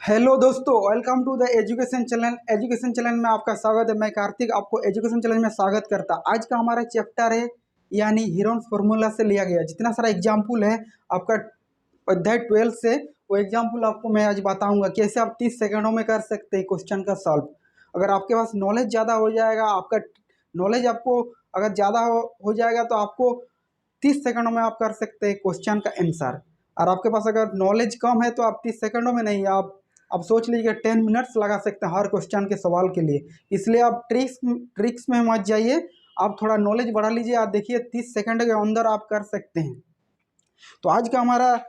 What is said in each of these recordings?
Hello दोस्तों, welcome to the education channel में आपका स्वागत है। मैं कार्तिक आपको एजुकेशन चैनल में स्वागत करता। आज का हमारा चैप्टर है यानी हीरोन्स फार्मूला से लिया गया जितना सारा एग्जाम्पल है आपका अध्याय 12 से, वो एग्जाम्पल आपको मैं आज बताऊंगा कैसे आप 30 सेकंडों में कर सकते हैं क्वेश्चन का सॉल्व। अगर आपके पास नॉलेज ज़्यादा हो जाएगा, आपका नॉलेज आपको अगर ज़्यादा हो जाएगा तो आपको 30 सेकंडों में आप कर सकते हैं क्वेश्चन का आंसर। और आपके पास अगर नॉलेज कम है तो आप 30 सेकंडों में नहीं, आप सोच लीजिए 10 मिनट्स लगा सकते हैं हर क्वेश्चन के सवाल के लिए। इसलिए आप ट्रिक्स में मत जाइए, आप थोड़ा नॉलेज बढ़ा लीजिए। आप देखिए 30 सेकंड के अंदर आप कर सकते हैं। तो आज का हमारा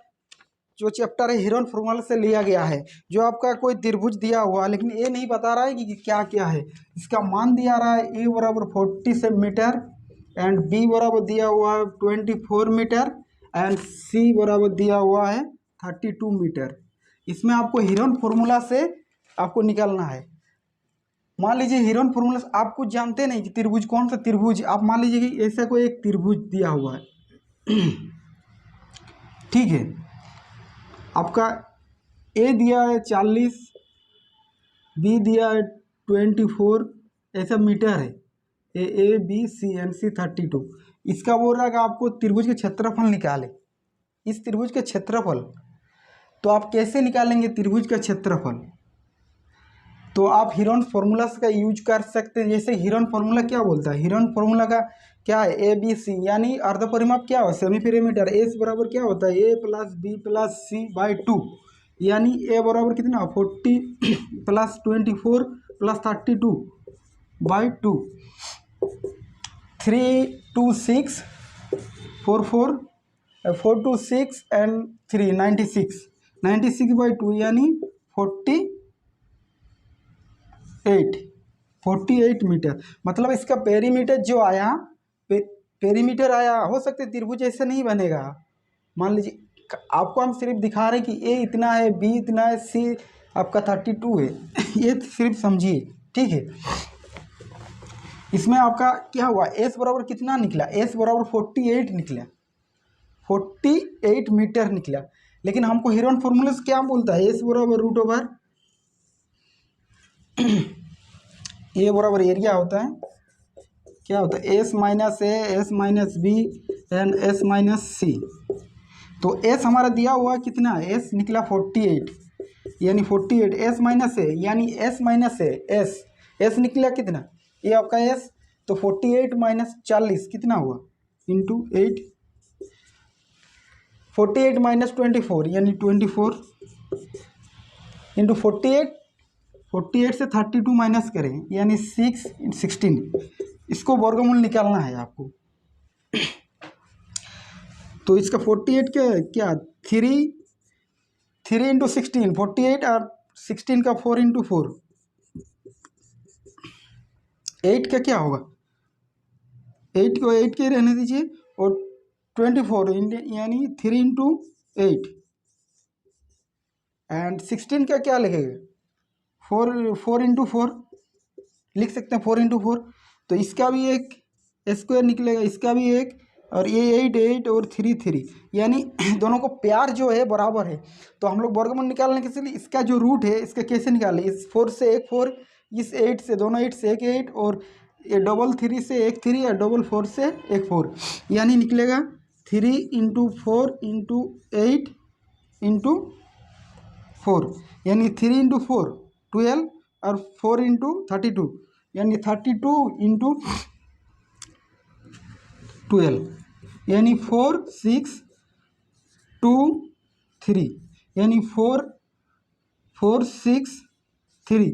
जो चैप्टर है हीरोन फार्मूला से लिया गया है। जो आपका कोई त्रिभुज दिया हुआ है लेकिन ये नहीं बता रहा है कि क्या क्या है। इसका मान दिया रहा है ए बराबर 40 मीटर एंड बी बराबर दिया हुआ है 24 मीटर एंड सी बराबर दिया हुआ है 32 मीटर। इसमें आपको हीरोन फार्मूला से आपको निकालना है। मान लीजिए हीरोन फार्मूला से आप कुछ जानते नहीं कि त्रिभुज कौन सा त्रिभुज। आप मान लीजिए कि ऐसा कोई एक त्रिभुज दिया हुआ है ठीक है, आपका ए दिया है 40, बी दिया है 24, ऐसा मीटर है। A B C N C 32। इसका बोल रहा है कि आपको त्रिभुज के क्षेत्रफल निकाले। इस त्रिभुज के क्षेत्रफल तो आप कैसे निकालेंगे त्रिभुज का क्षेत्रफल? तो आप हीरोन फार्मूला का यूज कर सकते हैं। जैसे हीरोन फार्मूला क्या बोलता है, हीरोन फार्मूला का क्या है, ए बी सी यानी अर्धपरिमाप क्या हो, सेमी पिरामिड। एस बराबर क्या होता है, a plus b plus c by 2 यानी ए बराबर कितना 40 plus 24 plus 32 by 2। 3 2 6 4 4 4 2 6 and 3 96 by 2 यानी 48 मीटर। मतलब इसका पेरीमीटर जो आया, पेरीमीटर आया। हो सकते त्रिभुज ऐसे नहीं बनेगा। मान लीजिए आपको हम सिर्फ दिखा रहे हैं कि ए इतना है, बी इतना है, सी आपका 32 है ये सिर्फ समझिए, ठीक है। इसमें आपका क्या हुआ, एस बराबर कितना निकला, एस बराबर 48 निकला, 48 मीटर निकला। लेकिन हमको हीरोन फार्मूला से क्या बोलता है, एस बराबर रूट ओवर ए बराबर एरिया होता है, क्या होता है s minus a s minus b and s minus c. तो एस हमारा दिया हुआ कितना है, एस निकला 48 यानी 48 एस माइनस ए यानी S minus a S, S निकला कितना, ये आपका एस। तो 48 माइनस 40 कितना हुआ इंटू 8, 48 माइनस 24 यानी 24 इंटू 48 से 32 माइनस करें यानी 16। इसको वर्गमूल निकालना है आपको। तो इसका 48 क्या 3 इंटू 16 48 और 16 का 4 इंटू 4 8 का क्या होगा, 8 को 8 के रहने दीजिए और 24 यानी 3 इंटू 8 एंड 16 का क्या लिखेगा 4 इंटू 4 लिख सकते हैं 4 इंटू 4। तो इसका भी एक स्क्वायर निकलेगा, इसका भी एक, और ये 8 और 3 यानी दोनों को प्यार जो है बराबर है। तो हम लोग वर्गमूल निकालने के लिए इसका जो रूट है इसका कैसे निकालें, इस 4 से एक 4, इस 8 से दोनों 8 से एक 8 और ये 3 से एक 3 या 4 से एक 4 यानी निकलेगा 3 इंटू 4 इंटू 8 इंटू 4 यानी 3 इंटू 4 12 और 4 इंटू 32 यानी 32 इंटू 12 यानी 4 6 2 3 यानी 4 6 3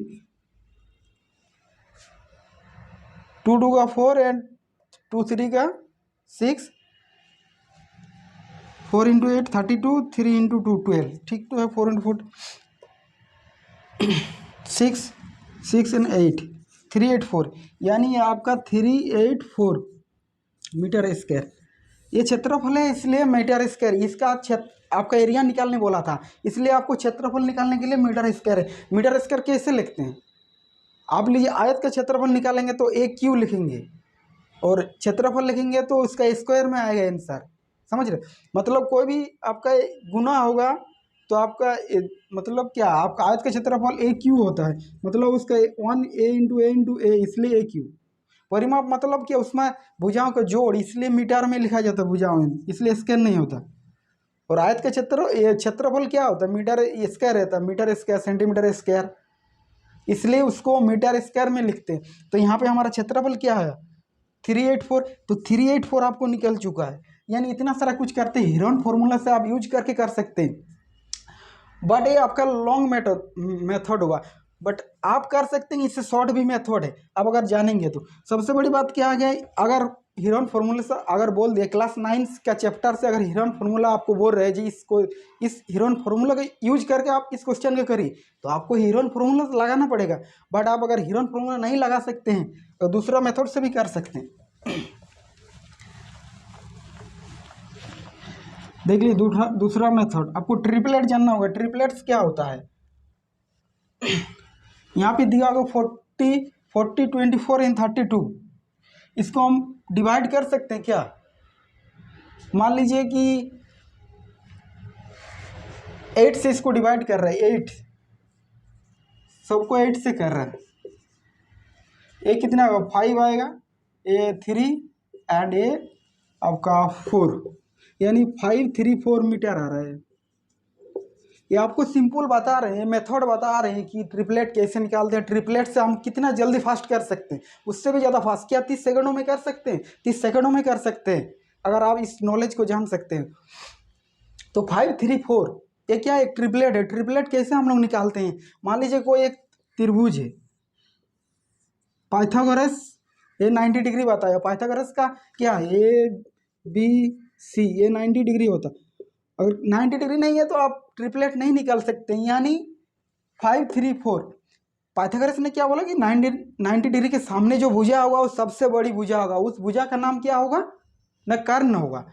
2 2 का 4 एंड 2 3 का 6 4 इंटू 8 32 3 इंटू 2 12 ठीक तो है। 4 इंटू 4 6 एंड 8 384 यानी आपका 384 मीटर स्क्वायर ये क्षेत्रफल है, इसलिए मीटर स्क्वायर। इसका आपका एरिया निकालने बोला था, इसलिए आपको क्षेत्रफल निकालने के लिए मीटर स्क्वायर है। मीटर स्क्वायर कैसे लिखते हैं, आप लीजिए आयत का क्षेत्रफल निकालेंगे तो ए क्यू लिखेंगे और क्षेत्रफल लिखेंगे तो उसका स्क्वायर में आएगा आंसर, समझ रहे। मतलब कोई भी आपका गुना होगा तो आपका मतलब क्या, आपका आयत का क्षेत्रफल ए क्यू होता है, मतलब उसका 1 a × a × a इसलिए ए क्यू। परिमाप मतलब क्या, उसमें भुजाओं का जोड़, इसलिए मीटर में लिखा जाता है भुजाओं में, इसलिए स्क्वायर नहीं होता। और आयत का क्षेत्रफल क्या होता है, मीटर स्क्वायर रहता है, मीटर स्क्वायर सेंटीमीटर स्क्वायर, इसलिए उसको मीटर स्क्वायर में लिखते हैं। तो यहाँ पे हमारा क्षेत्रफल क्या है 384, तो 384 आपको निकल चुका है। यानी इतना सारा कुछ करते हैं, हीरोन फॉर्मूला से आप यूज करके कर सकते हैं, बट ये आपका लॉन्ग मेथड होगा, बट आप कर सकते हैं, इससे शॉर्ट भी मेथड है, आप अगर जानेंगे तो। सबसे बड़ी बात क्या आ गई, अगर हीरोन फार्मूला से अगर बोल दिए, क्लास 9 का चैप्टर से अगर हीरोन फार्मूला आपको बोल रहे हैं जी, इसको इस हीरोन फार्मूला का यूज करके आप इस क्वेश्चन को करिए, तो आपको हीरोन फार्मूला लगाना पड़ेगा। बट आप अगर हीरोन फार्मूला नहीं लगा सकते हैं तो दूसरा मेथड से भी कर सकते हैं। देख लीजिए दूसरा मेथड, आपको ट्रिपलेट जानना होगा। ट्रिपलेट्स क्या होता है, यहाँ पे दिया होगा 40 40 24 एंड 32, इसको हम डिवाइड कर सकते हैं क्या। मान लीजिए कि 8 से इसको डिवाइड कर रहे हैं, 8 सबको 8 से कर रहा है, ए कितना होगा 5 आएगा, ए 3 एंड ए आपका 4, यानी 5 3 4 मीटर आ रहा है। ये आपको सिंपल बता रहे हैं, मेथड बता रहे हैं कि ट्रिपलेट कैसे निकालते हैं। ट्रिपलेट से हम कितना जल्दी फास्ट कर सकते हैं, उससे भी ज़्यादा फास्ट, क्या 30 सेकंडों में कर सकते हैं, 30 सेकंडों में कर सकते हैं, अगर आप इस नॉलेज को जान सकते हैं तो। 5 3 4 ये क्या एक ट्रिपलेट है। ट्रिपलेट कैसे हम लोग निकालते हैं, मान लीजिए कोई एक त्रिभुज है, पाइथागोरस ये 90 डिग्री बताया, पाइथागोरस का क्या ए बी सी ये 90 डिग्री होता। अगर 90 डिग्री नहीं है तो आप ट्रिपलेट नहीं निकाल सकते, यानी 5 3 4। पाइथागोरस ने क्या बोला कि 90 डिग्री के सामने जो भुजा होगा वो सबसे बड़ी भुजा होगा, उस भुजा का नाम क्या होगा, न कर्ण होगा।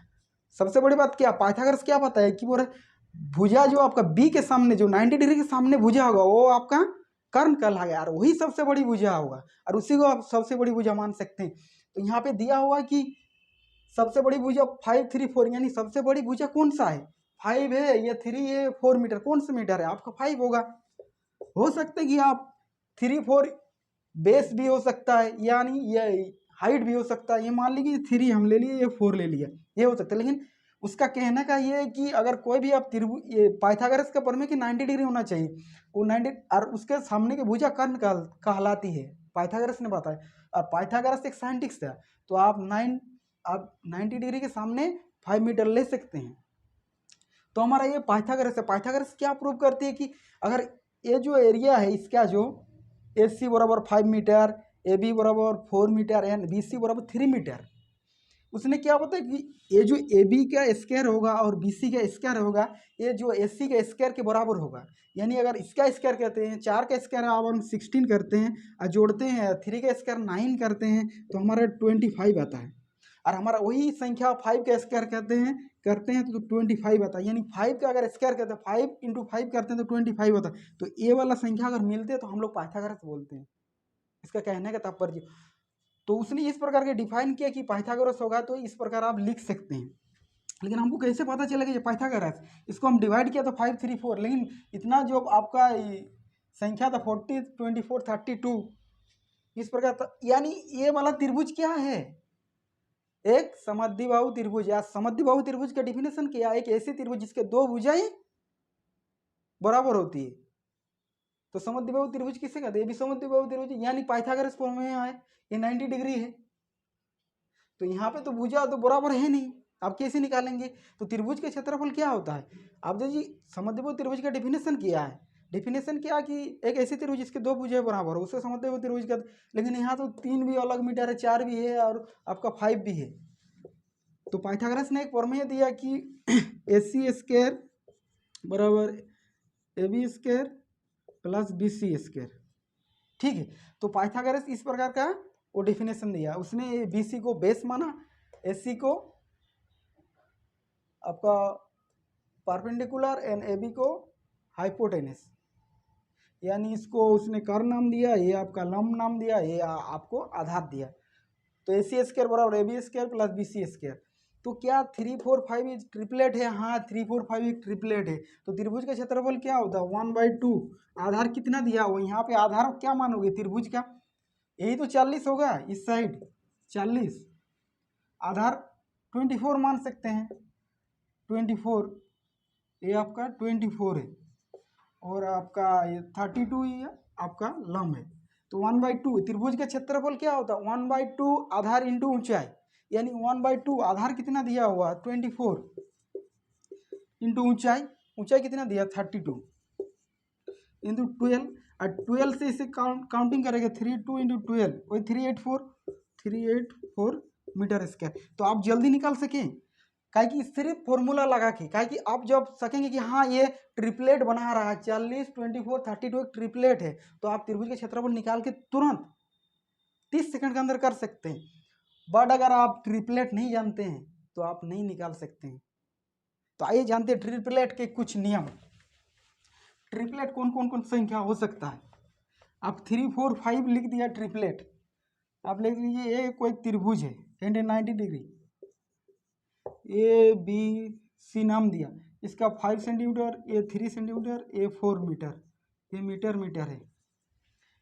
सबसे बड़ी बात क्या, पाइथागोरस क्या पता है कि वो भुजा जो आपका बी के सामने जो 90 डिग्री के सामने भुजा होगा वो आपका कर्ण कहलाएगा यार, वही सबसे बड़ी भुजा होगा, और उसी को आप सबसे बड़ी भुजा मान सकते हैं। तो यहाँ पे दिया हुआ कि सबसे बड़ी भुजा 5 3 4, यानी सबसे बड़ी भुजा कौन सा है, 5 है या 3 है 4 मीटर, कौन सा मीटर है आपका 5 होगा। हो सकता है कि आप 3 4 बेस भी हो सकता है, यानी ये हाइट भी हो सकता है, ये मान लीजिए 3 हम ले लिए, ये 4 ले लिया, ये हो सकता है। लेकिन उसका कहने का ये है कि अगर कोई भी आप त्रिभुज, ये पाइथागोरस का प्रमेय कि 90 डिग्री होना चाहिए, वो 90 और उसके सामने की भुजा कर्ण कहलाती है, पाइथागोरस ने बताया। और पाइथागोरस एक साइंटिस्ट है, तो आप 90 डिग्री के सामने 5 मीटर ले सकते हैं। तो हमारा ये पाइथागोरस है। पाइथागोरस क्या प्रूव करती है कि अगर ये जो एरिया है इसका जो ए सी बराबर 5 मीटर, ए बी बराबर 4 मीटर एंड बी सी बराबर 3 मीटर, उसने क्या बताया कि ये जो ए बी का स्क्वायर होगा और बी सी का स्क्वायर होगा, ये जो ए सी का स्क्वायर के बराबर होगा। यानी अगर इसका स्क्वायर करते हैं, 4 का स्क्वायर आप हम 16 करते हैं और जोड़ते हैं, 3 का स्क्वायर 9 करते हैं तो हमारा 25 आता है। और हमारा वही संख्या 5 का स्क्वायर करते हैं तो 25 आता है। यानी 5 का अगर स्क्वायर करते हैं, 5 × 5 करते हैं तो 25 आता है। तो ये वाला संख्या अगर मिलते हैं तो हम लोग पाइथागोरस बोलते हैं, इसका कहने का तात्पर्य। तो उसने इस प्रकार के डिफाइन किया कि पाइथागोरस होगा, तो इस प्रकार आप लिख सकते हैं। लेकिन हमको कैसे पता चला कि ये पाइथागोरस, इसको हम डिवाइड किया तो 5 3 4, लेकिन इतना जो आपका संख्या था 40 24 32 इस प्रकार, यानी ये वाला त्रिभुज क्या है, एक समद्विबाहु त्रिभुज। या समद्विबाहु त्रिभुज का डिफिनेशन क्या है, एक ऐसी त्रिभुज जिसके दो भुजाएं बराबर होती है। तो समद्विबाहु त्रिभुज किसे कहते हैं, भी समद्विबाहु त्रिभुज, यानी पाइथागोरस प्रमेय है, ये 90 डिग्री है। तो यहाँ पे तो भुजा तो बराबर है नहीं, आप कैसे निकालेंगे। तो त्रिभुज का क्षेत्रफल क्या होता है, आप देखिए समद्विबाहु त्रिभुज का डिफिनेशन किया है। डिफिनेशन क्या कि एक ऐसी त्रिभुज जिसके दो भुजाएं बराबर हो, उसे समद्विबाहु त्रिभुज का। लेकिन यहाँ तो 3 भी अलग मीटर है, 4 भी है और आपका 5 भी है। तो पाइथागोरस ने एक प्रमेय दिया कि ए सी स्क्वायर बराबर A B square plus B C square, ठीक है। तो पाइथागोरस इस प्रकार का वो डिफिनेशन दिया, उसने बी सी को बेस माना, ए सी को आपका परपेंडिकुलर एंड ए बी को हाइपोटेनस, यानी इसको उसने कर्व नाम दिया, ये आपका लंब नाम दिया, ये आपको आधार दिया। तो ए सी स्क्वायर बराबर A B square plus B C square. तो क्या 3 4 5 एक ट्रिपलेट है? हाँ 3 4 5 एक ट्रिपलेट है। तो त्रिभुज का क्षेत्रफल क्या होता है? 1/2। आधार कितना दिया हुआ? यहाँ पे आधार क्या मानोगे त्रिभुज का? यही तो 40 होगा, इस साइड 40, आधार 24 मान सकते हैं। 24, ये आपका 24 है और आपका ये 32 ही है, आपका लंब है। तो 1/2 त्रिभुज का क्षेत्रफल क्या होता है? 1/2 आधार इंटू ऊंचाई, यानी 1/2 आधार कितना दिया हुआ? 24 इंटू ऊंचाई, ऊंचाई कितना दिया? 32 इंटू 12, और 12 से इसे काउंटिंग करेंगे 32 इंटू 12 वही 384 मीटर स्क्वायर। तो आप जल्दी निकाल सकें काहे कि सिर्फ फॉर्मूला लगा के, काहे कि आप जब सकेंगे कि हाँ ये ट्रिपलेट बना रहा है 40 24 32 एक ट्रिपलेट है, तो आप त्रिभुज के क्षेत्रफल निकाल के तुरंत 30 सेकंड के अंदर कर सकते हैं। बट अगर आप ट्रिपलेट नहीं जानते हैं तो आप नहीं निकाल सकते हैं। तो आइए जानते हैं ट्रिपलेट के कुछ नियम। ट्रिपलेट कौन संख्या हो सकता है? आप 3 4 5 लिख दिया ट्रिपलेट, आप लिख लीजिए ये कोई त्रिभुज है 90 डिग्री, ए बी सी नाम दिया, इसका 5 सेंटीमीटर, ये 3 सेंटीमीटर, ये 4 मीटर, ये मीटर है,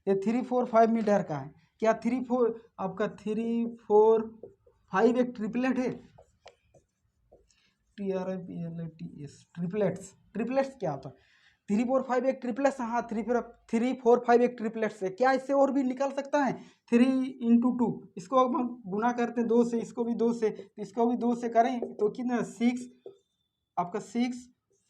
ये 3 4 5 मीटर का है। क्या 3 4 आपका 3 4 5 एक ट्रिपलेट है? TRIPLETS ट्रिपलेट्स, ट्रिपलेट्स क्या होता है? 3 4 5 एक ट्रिपलेट्स, हाँ 3 4 5 एक ट्रिपलेट्स है। क्या इससे और भी निकाल सकता है? 3 इंटू 2, इसको अब हम गुना करते हैं 2 से, इसको भी 2 से, तो इसको भी 2 से करें तो कितना? 6, आपका 6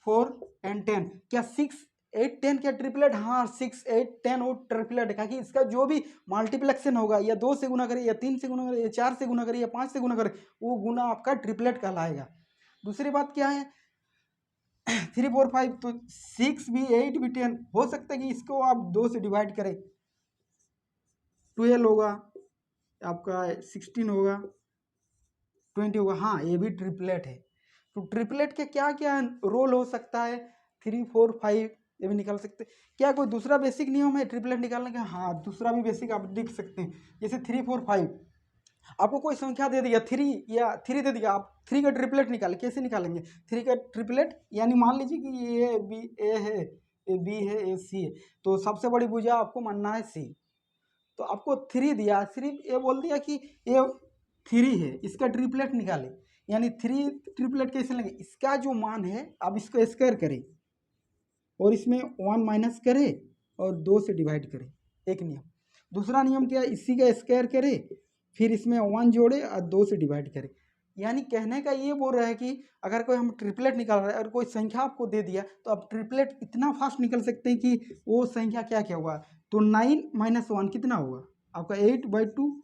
4 एंड 10। क्या 6 8 10 क्या ट्रिपलेट? हाँ 6 8 10 वो ट्रिपलेट है, कि इसका जो भी मल्टीप्लेक्शन होगा, या 2 से गुना करे, या 3 से गुना करे, या 4 से गुना करे, या 5 से गुना करे, वो गुना आपका ट्रिपलेट कहलाएगा। दूसरी बात क्या है? 3 4 5, तो 6 भी 8 भी 10 हो सकता है कि इसको आप 2 से डिवाइड करें, 12 होगा आपका, 16 होगा, 20 होगा। हाँ ये भी ट्रिपलेट है। तो ट्रिपलेट के क्या क्या रोल हो सकता है? 3 4 5 ये भी निकाल सकते हैं। क्या कोई दूसरा बेसिक नियम है ट्रिपलेट निकालने का? हाँ दूसरा भी बेसिक आप लिख सकते हैं। जैसे 3 4 5, आपको कोई संख्या दे दिया 3, या 3 दे दिया, आप 3 का ट्रिपलेट निकालें। कैसे निकालेंगे 3 का ट्रिपलेट? यानी मान लीजिए कि ये बी ए है, ये बी है, ये सी है, तो सबसे बड़ी भुजा आपको मानना है सी। तो आपको 3 दिया, सिर्फ ये बोल दिया कि ये 3 है, इसका ट्रिपलेट निकाले। यानी 3 ट्रिपलेट कैसे लेंगे? इसका जो मान है आप इसको स्क्वायर करें और इसमें 1 माइनस करें और 2 से डिवाइड करें, एक नियम। दूसरा नियम क्या है? इसी का स्क्वायर करें, फिर इसमें 1 जोड़े और 2 से डिवाइड करें। यानी कहने का ये बोल रहा है कि अगर कोई हम ट्रिपलेट निकाल रहे हैं और कोई संख्या आपको दे दिया, तो आप ट्रिपलेट इतना फास्ट निकल सकते हैं कि वो संख्या क्या क्या हुआ। तो 9 माइनस 1 कितना होगा? आपका 8/2,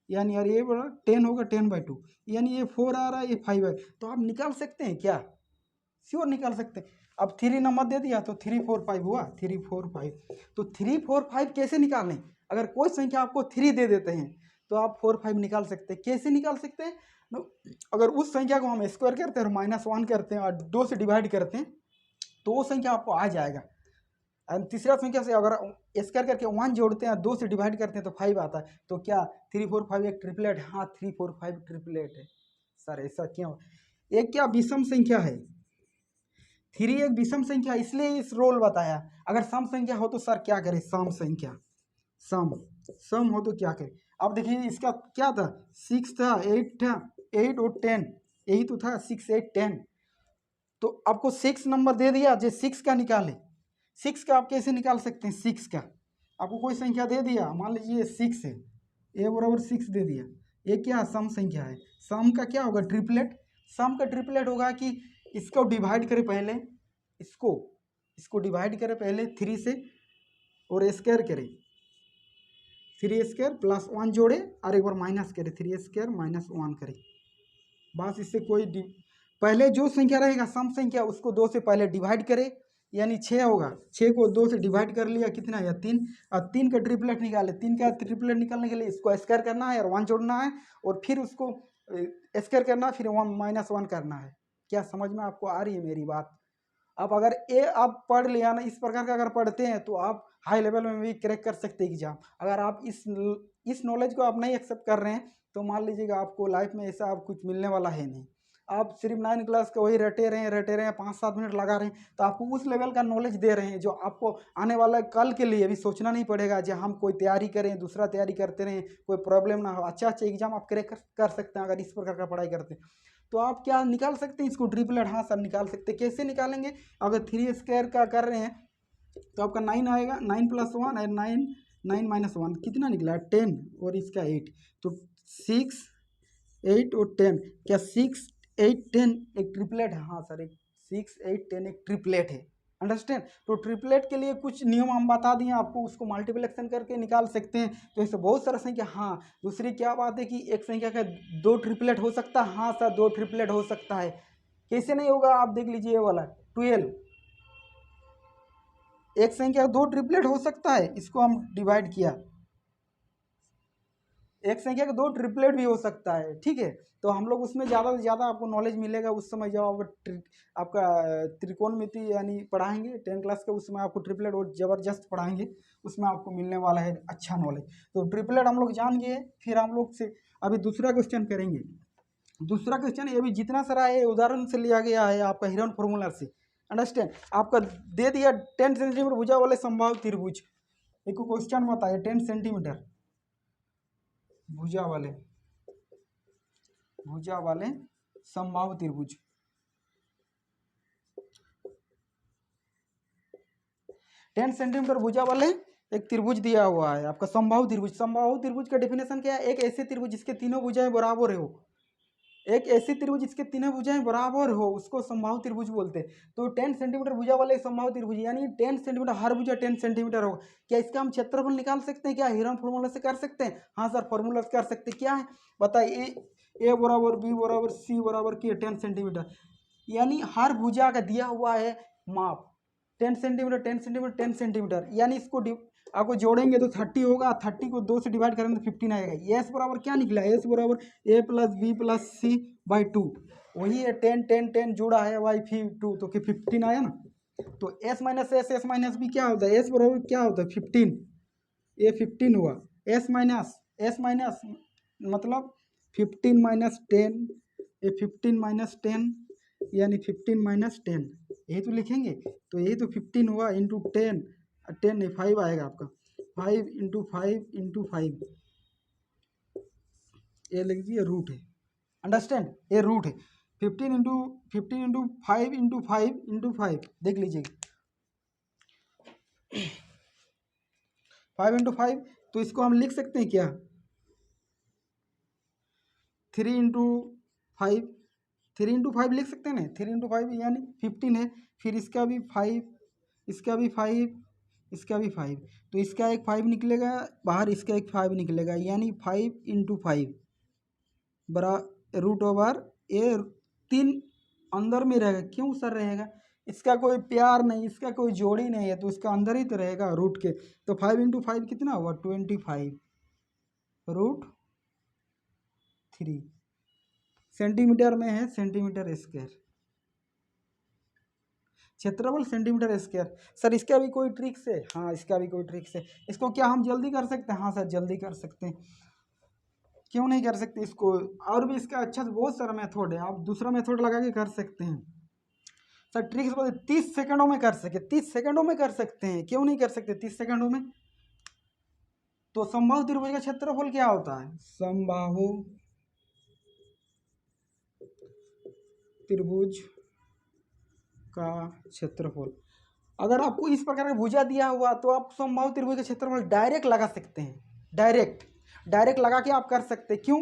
यानी यार ये बड़ा 10 होगा, 10/2, यानी ये 4 आ रहा है, ये 5 है। तो आप निकाल सकते हैं क्या? श्योर निकाल सकते हैं। अब 3 नंबर दे दिया तो 3 4 5 हुआ, 3 4 5। तो 3 4 5 कैसे निकालें? अगर कोई संख्या आपको 3 दे देते हैं तो आप 4 5 निकाल सकते हैं। कैसे निकाल सकते हैं? अगर उस संख्या को हम स्क्वायर करते हैं और -1 करते हैं और 2 से डिवाइड करते हैं तो वो संख्या आपको आ जाएगा। और तीसरा संख्या से अगर स्क्वायर करके 1 जोड़ते हैं, 2 से डिवाइड करते हैं तो 5 आता है। तो क्या 3 4 5 एक ट्रिपलेट? हाँ 3 4 5 ट्रिपलेट है। सर ऐसा क्यों? एक क्या विषम संख्या है? 3 एक विषम संख्या, इसलिए इस रोल बताया। अगर सम संख्या हो तो सर क्या करें? सम संख्या, सम हो तो क्या करें? अब देखिए इसका क्या था? 6 था, 8 था, 8 और 10, यही तो था 6 8 10। तो आपको 6 नंबर दे दिया, जो 6 का निकाले। 6 का आप कैसे निकाल सकते हैं? 6 का आपको कोई संख्या दे दिया, मान लीजिए 6 है, ए बराबर 6 दे दिया, ये क्या सम संख्या है। सम का क्या होगा? ट्रिपलेट। सम का ट्रिपलेट होगा कि इसको डिवाइड करें पहले, इसको डिवाइड करें पहले 3 से और स्क्वायर करें, 3 स्क्वायर प्लस 1 जोड़े और एक बार माइनस करें, 3 स्क्वायर माइनस 1 करें। बस इससे कोई पहले जो संख्या रहेगा सम संख्या, उसको 2 से पहले डिवाइड करें, यानी 6 होगा, 6 को 2 से डिवाइड कर लिया, कितना है? 3। और 3 का ट्रिपलेट निकाले। 3 का ट्रिपलेट निकालने के लिए इसको स्क्वायर करना है और 1 जोड़ना है और फिर उसको स्क्वायर करना है, फिर 1 -1 करना है। क्या समझ में आपको आ रही है मेरी बात? अब अगर ये आप पढ़ लिया ना, इस प्रकार का अगर पढ़ते हैं तो आप हाई लेवल में भी क्रैक कर सकते हैं एग्जाम। अगर आप इस नॉलेज को आप नहीं एक्सेप्ट कर रहे हैं तो मान लीजिएगा आपको लाइफ में ऐसा आप कुछ मिलने वाला है नहीं। आप सिर्फ 9 क्लास का वही रटे रहे हैं 5-7 मिनट लगा रहे हैं, तो आपको उस लेवल का नॉलेज दे रहे हैं जो आपको आने वाला कल के लिए भी सोचना नहीं पड़ेगा। जो हम कोई तैयारी करें, दूसरा तैयारी करते रहें, कोई प्रॉब्लम ना हो, अच्छा एग्जाम आप क्रैक कर सकते हैं अगर इस प्रकार का पढ़ाई करते हैं। तो आप क्या निकाल सकते हैं इसको ट्रिपलेट? हाँ सर निकाल सकते हैं। कैसे निकालेंगे? अगर 3 स्क्वायर का कर रहे हैं तो आपका 9 आएगा, 9+1 और 9 कितना निकला? 10 और इसका 8, तो 6, 8 और 10। क्या 6, 8, 10 एक ट्रिपलेट है? हाँ सर, एक 6, 8, 10 एक ट्रिपलेट है। अंडरस्टैंड? तो ट्रिपलेट के लिए कुछ नियम हम बता दिए आपको, उसको मल्टीप्लिकेशन करके निकाल सकते हैं। तो ऐसे बहुत सारा संख्या। हाँ, दूसरी क्या बात है कि एक संख्या का 2 ट्रिपलेट हो सकता है। हाँ सर, 2 ट्रिपलेट हो सकता है। कैसे नहीं होगा? आप देख लीजिए ये वाला 12, एक संख्या 2 ट्रिपलेट हो सकता है, इसको हम डिवाइड किया। एक संख्या का 2 ट्रिपलेट भी हो सकता है, ठीक है। तो हम लोग उसमें ज़्यादा से ज़्यादा आपको नॉलेज मिलेगा उस समय जब आपका त्रिकोणमिति यानी पढ़ाएंगे 10 क्लास का, उस समय आपको ट्रिपलेट और ज़बरदस्त पढ़ाएंगे, उसमें आपको मिलने वाला है अच्छा नॉलेज। तो ट्रिपलेट हम लोग जान गए। फिर हम लोग से अभी दूसरा क्वेश्चन करेंगे। दूसरा क्वेश्चन ये भी जितना सारा है उदाहरण से लिया गया है आपका हिरन फॉर्मूला से। अंडरस्टैंड? आपका दे दिया 10 सेंटीमीटर भुजा वाले समबाहु त्रिभुज। एक क्वेश्चन बताइए 10 सेंटीमीटर भुजा वाले समबाहु त्रिभुज। 10 सेंटीमीटर भुजा वाले एक त्रिभुज दिया हुआ है आपका समबाहु त्रिभुज। समबाहु त्रिभुज का डेफिनेशन क्या है? एक ऐसे त्रिभुज जिसके तीनों भुजाएं बराबर हो। एक ऐसी त्रिभुज जिसके तीनों भुजाएं बराबर हो उसको समबाहु त्रिभुज बोलते हैं। तो 10 सेंटीमीटर भुजा वाले समबाहु त्रिभुज यानी 10 सेंटीमीटर, हर भुजा 10 सेंटीमीटर होगा। क्या इसका हम क्षेत्रफल निकाल सकते हैं? क्या हिरन फॉर्मूला से कर सकते हैं? हाँ सर, फॉर्मूला से कर सकते हैं। क्या है बताइए? ए बराबर बी बराबर सी बराबर के 10 सेंटीमीटर, यानी हर भुजा का दिया हुआ है माप 10 सेंटीमीटर 10 सेंटीमीटर 10 सेंटीमीटर, यानी इसको आपको जोड़ेंगे तो 30 होगा। 30 को 2 से डिवाइड करेंगे तो 15 आएगा। एस बराबर क्या निकला? एस बराबर a plus b plus c by 2, वही है 10 10 10 जुड़ा है बाई 2, तो 15 आया ना। तो s minus s, s minus b क्या होता है? एस बराबर क्या होता है? 15, ये 15 हुआ। एस माइनस मतलब 15 माइनस 10, ये 15 माइनस 10 यानी 15 माइनस 10, यही तो लिखेंगे। तो यही तो 15 हुआ इंटू 10, 10 नहीं 5 आएगा आपका। 5 इंटू 5 इंटू 5, ये लिख दीजिए रूट है। अंडरस्टैंड? ये रूट है। 15 इंटू 5 इंटू 5 इंटू 5, देख लीजिए 5 इंटू 5, तो इसको हम लिख सकते हैं क्या? 3 इंटू 5, 3 इंटू 5 लिख सकते हैं ना। 3 इंटू 5 यानी 15 है। फिर इसका भी 5, इसका भी 5, इसका भी 5, तो इसका एक 5 निकलेगा बाहर, इसका एक 5 निकलेगा, यानी 5 इंटू 5 बरा रूट ओवर ये 3 अंदर में रहेगा। क्यों सर रहेगा? इसका कोई प्यार नहीं, इसका कोई जोड़ी नहीं है, तो इसका अंदर ही तो रहेगा रूट के। तो 5 इंटू 5 कितना हुआ? 25 रूट 3 सेंटीमीटर में है, सेंटीमीटर स्क्वायर, क्षेत्रफल सेंटीमीटर स्क्वायर। सर इसका भी कोई ट्रिक्स है? हाँ, इसका भी कोई ट्रिक्स है। इसको क्या हम जल्दी कर सकते हैं? हाँ सर, जल्दी कर सकते हैं। क्यों नहीं कर सकते इसको? और भी इसका अच्छा बहुत सारा मेथड है, आप दूसरा मेथड लगा के कर सकते हैं। सर ट्रिक्स बोले 30 सेकंडों में कर सके, 30 सेकंडों में कर सकते हैं। क्यों नहीं कर सकते 30 सेकंडों में? तो समबाहु त्रिभुज का क्षेत्रफल क्या होता है? समबाहु त्रिभुज का क्षेत्रफल, अगर आपको इस प्रकार का भुजा दिया हुआ तो आप समबाहु त्रिभुज का क्षेत्रफल डायरेक्ट लगा सकते हैं। डायरेक्ट लगा के आप कर सकते हैं। क्यों?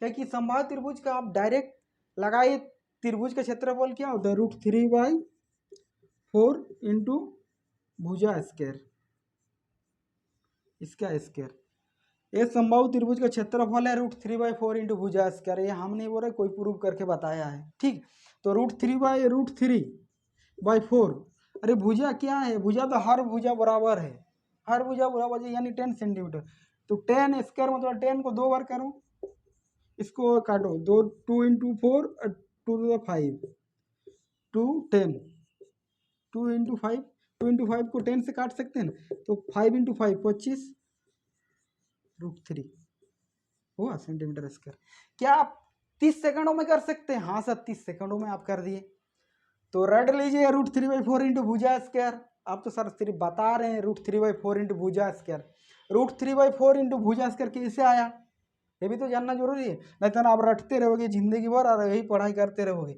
क्योंकि समबाहु त्रिभुज का आप डायरेक्ट लगाए, त्रिभुज का क्षेत्रफल क्या होता है? √3/4 इंटू भुजा स्क्वायर, इसका स्क्वायर। ये समबाहु त्रिभुज का क्षेत्रफल है √3/4 इंटू भुजा स्क्वायर। ये हम नहीं बोल रहे, कोई प्रूव करके बताया है, ठीक। तो √3/4, अरे भुजा क्या है? भुजा तो हर भुजा बराबर है, हर भुजा बराबर है यानी 10 सेंटीमीटर। तो 10 स्क्वायर मतलब 10 को 2 बार करो, इसको काटो, 2 इंटू 4 2 टू 5 2 10, 2 इंटू 5, 2 इंटू 5 को 10 से काट सकते हैं ना। तो 5 इंटू 5 25 √3 हुआ सेंटीमीटर स्क्वायर। क्या आप 30 सेकंडों में कर सकते हैं। हाँ सर 30 सेकंडों में आप कर दिए। तो रट लीजिए √3/4 इंटू भुजा स्क्वायर। आप तो सर सिर्फ बता रहे हैं √3/4 इंटू भुजा स्क्वायर। √3/4 इंटू भुजा स्क्वायर कैसे आया ये भी तो जानना जरूरी है, नहीं तो आप रटते रहोगे जिंदगी भर और यही पढ़ाई करते रहोगे।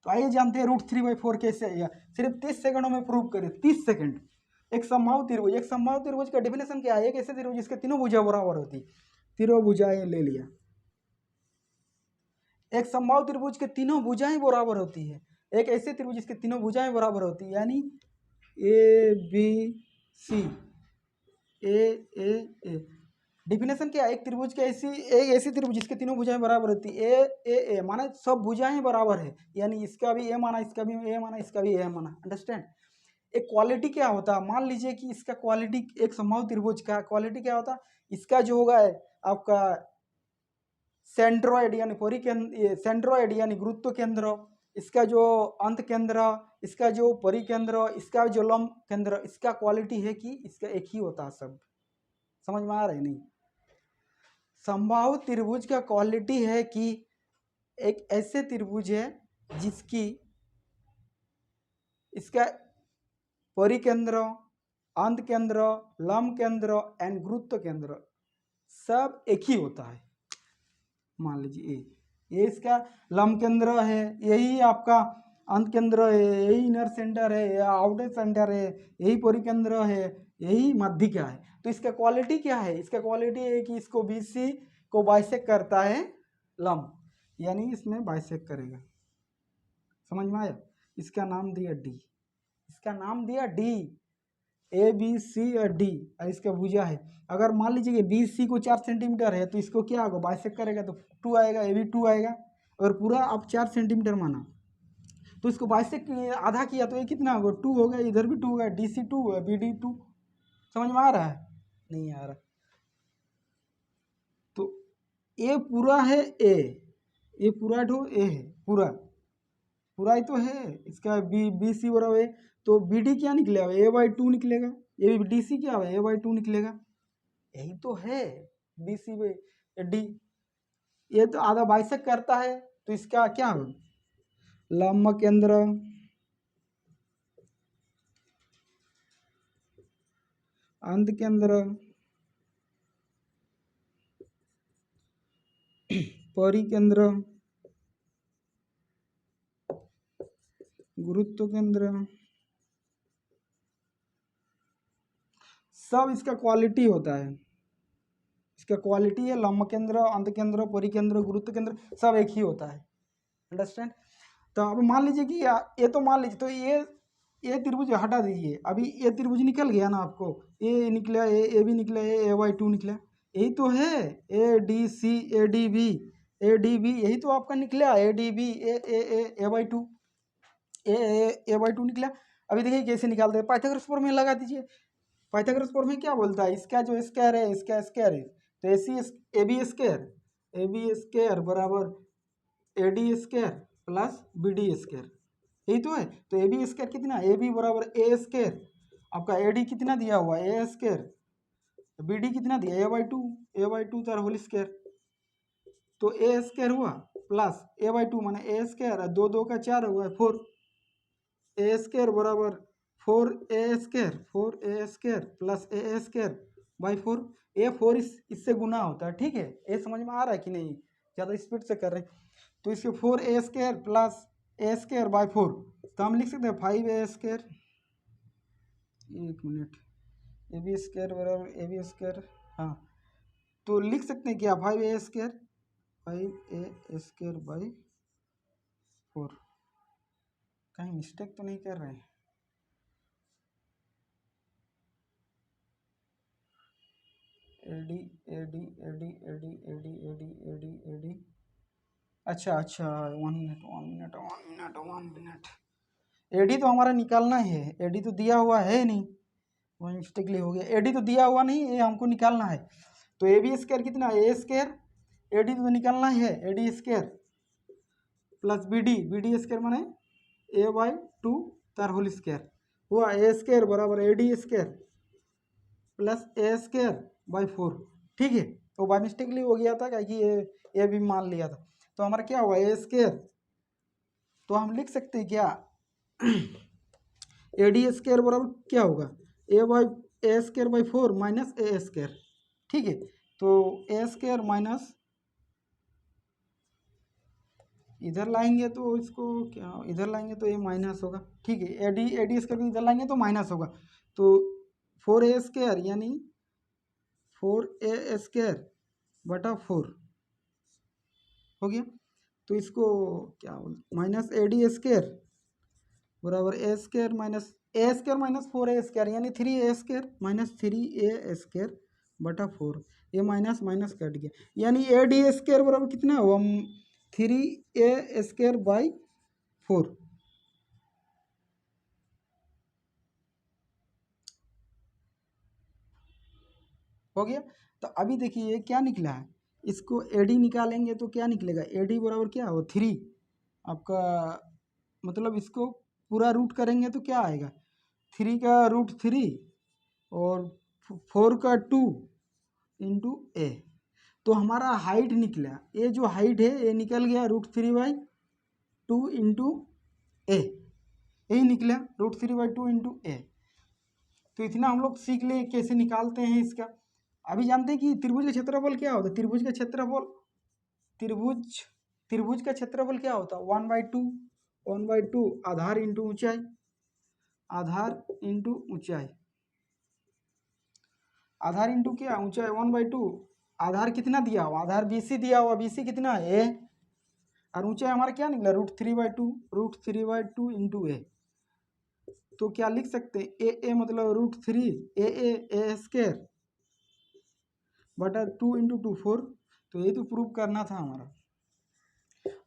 तो आइए जानते हैं √3/4 कैसे आएगा। सिर्फ 30 सेकंडों में प्रूव करें। 30 सेकंड। एक समबाहु त्रिभुज, एक समबाहु त्रिभुज का डेफिनेशन क्या है? एक ऐसे त्रिभुज जिसके तीनों भुजा बराबर होती, तीनों भुजाएं ले लिया। एक समबाहु त्रिभुज के तीनों भुजाएं बराबर होती है। एक ऐसे त्रिभुज जिसके तीनों भुजाएं बराबर होती है, यानी ए बी सी, ए डिफिनेशन क्या है? एक त्रिभुज के ऐसी त्रिभुज जिसके तीनों भुजाएं बराबर होती है। ए माना सब भुजाएं बराबर है, यानी इसका भी ए माना, इसका भी ए माना, इसका भी ए माना। अंडरस्टैंड? एक क्वालिटी क्या होता है? मान लीजिए कि इसका क्वालिटी, एक समबाहु त्रिभुज का क्वालिटी क्या होता है? इसका जो होगा आपका सेंट्रोइड यानी परिकेंद्र, सेंट्रोइड यानी गुरुत्व केंद्र, इसका जो अंत केंद्र, इसका जो परिकेंद्र, इसका जो लंब केंद्र, इसका क्वालिटी है कि इसका एक ही होता है सब। समझ में आ रहा है नहीं? समबाहु त्रिभुज का क्वालिटी है कि एक ऐसे त्रिभुज है जिसकी इसका परिकेंद्र, अंत केंद्र, लंब केंद्र एंड गुरुत्व केंद्र सब एक ही होता है। मान लीजिए ये इसका लंब केंद्र है, यही आपका अंत केंद्र है, यही इनर सेंटर है, या आउटर सेंटर है, यही परिकेंद्र है, यही मध्यिका है। तो इसका क्वालिटी क्या है? इसका क्वालिटी है कि इसको BC को बाइसेक्ट करता है लंब, यानी इसमें बाइसेक्ट करेगा। समझ में आया? इसका नाम दिया D, इसका नाम दिया D, ABC और D, और इसका भुजा है। अगर मान लीजिए कि BC को 4 सेंटीमीटर है तो इसको क्या होगा? बाइसेक्ट करेगा तो 2 आएगा, ये भी 2 आएगा। अगर पूरा आप 4 सेंटीमीटर माना तो इसको बाइसेक्ट आधा किया तो ये कितना होगा? 2 होगा। इधर भी 2 होगा, DC 2 है, BD 2। समझ में आ रहा है? नहीं आ रहा? तो ये पूरा है A, ये पूरा ठो A है, पूरा ही तो है इसका। BC बराबर है तो BD क्या निकलेगा? A/2 निकलेगा। ये भी DC क्या है? A/2 निकलेगा। यही तो है BC/D। ये तो आधा बाइसेक्ट करता है तो इसका क्या होगा? लंब केंद्र, अंत केंद्र, परिकेंद्र, गुरुत्व केंद्र, सब इसका क्वालिटी होता है। इसका क्वालिटी है लंब केंद्र, अंत केंद्र, परिकेंद्र, गुरुत्व केंद्र सब एक ही होता है। अंडरस्टैंड? तो अब मान लीजिए कि ये तो मान लीजिए, तो ये त्रिभुज हटा दीजिए। अभी ये त्रिभुज निकल गया ना आपको, ये निकला, ये भी निकला, ये A/2 निकला। यही तो है ADC, ADB, यही तो आपका निकला ADB, A/2, A/2 निकला। अभी देखिए कैसे निकालते हैं। पाइथागोरस प्रमेय लगा दीजिए। पाइथागोरस प्रमेय क्या बोलता है? इसका जो स्क्वायर है, इसका स्क्वायर है, तो AB स्क्वायर बराबर AD square plus BD square, यही तो है। तो AB स्क्वायर कितना? AB बराबर A स्क्वायर, आपका AD कितना दिया हुआ? A स्क्वायर, BD कितना दिया? A/2 तार होल स्क्वायर। तो A स्क्वायर हुआ प्लस A/2 माने A स्क्वायर, 2 2 का 4 हुआ 4। A स्क्वायर बराबर 4A square plus A square by 4। ये 4 इससे गुना होता है। ठीक है, ये समझ में आ रहा है कि नहीं? ज़्यादा स्पीड से कर रहे हैं तो इसके 4A square plus A square by 4, तो हम लिख सकते हैं 5A स्क्वायर। एक मिनट, AB स्क्वायर बराबर AB स्क्वायर, हाँ तो लिख सकते हैं क्या? 5A square by 4। कहीं मिस्टेक तो नहीं कर रहे हैं? AD, अच्छा 1 मिनट। AD तो हमारा निकालना है, AD तो दिया हुआ है नहीं, वही मिस्टेकली हो गया। AD तो दिया हुआ नहीं, ये हमको निकालना है। तो AB स्क्वायर कितना? A स्क्वायर, AD तो निकालना ही है, AD square plus BD square माने A/2 तार होल स्क्वायर हुआ। A स्क्वायर बराबर AD square plus A square by 4। ठीक है, तो बाई मिस्टेकली हो गया था, क्या कि ये भी मान लिया था। तो हमारा क्या होगा ए स्क्वायर, तो हम लिख सकते हैं क्या ए डी स्क्वायर बराबर क्या होगा a square by 4 minus a square. ठीक है, तो ए स्क्वायर माइनस इधर लाएंगे तो इसको क्या इधर लाएंगे तो ये माइनस होगा। ठीक है, ए डी स्क्वायर इधर लाएंगे तो माइनस होगा, तो 4a स्क्वायर यानी 4a स्क्वायर बटा 4 हो गया। तो इसको क्या माइनस ए डी स्क्वायर बराबर ए स्क्वायर माइनस 4a स्क्वायर यानी 3a square minus 3a square बटा 4, ये माइनस माइनस कट गया, यानी ए डी स्क्वायर बराबर कितना हुआ 3a स्क्वायर बाई 4। हो गया। तो अभी देखिए क्या निकला है, इसको एडी निकालेंगे तो क्या निकलेगा, एडी बराबर क्या हो 3 आपका, मतलब इसको पूरा रूट करेंगे तो क्या आएगा 3 का रूट 3 और 4 का 2 इंटू ए। तो हमारा हाइट निकला, ये जो हाइट है ये निकल गया √3/2 इंटू ए, यही निकला √3/2 इंटू ए। तो इतना हम लोग सीख ले कैसे निकालते हैं इसका। अभी जानते हैं कि त्रिभुज का क्षेत्रफल क्या होता है, त्रिभुज का क्षेत्रफल त्रिभुज का क्षेत्रफल क्या होता है 1/2 आधार इंटू ऊंचाई, आधार इंटू ऊंचाई, आधार इंटू क्या ऊंचाई 1/2, आधार कितना दिया हुआ, आधार BC दिया हुआ, BC कितना है a, और ऊंचाई हमारा क्या निकला √3/2 इंटू ए। तो क्या लिख सकते हैं ए मतलब √3 ए स्क्वायर बटा 2 इंटू 2 4। तो ये तो प्रूव करना था हमारा।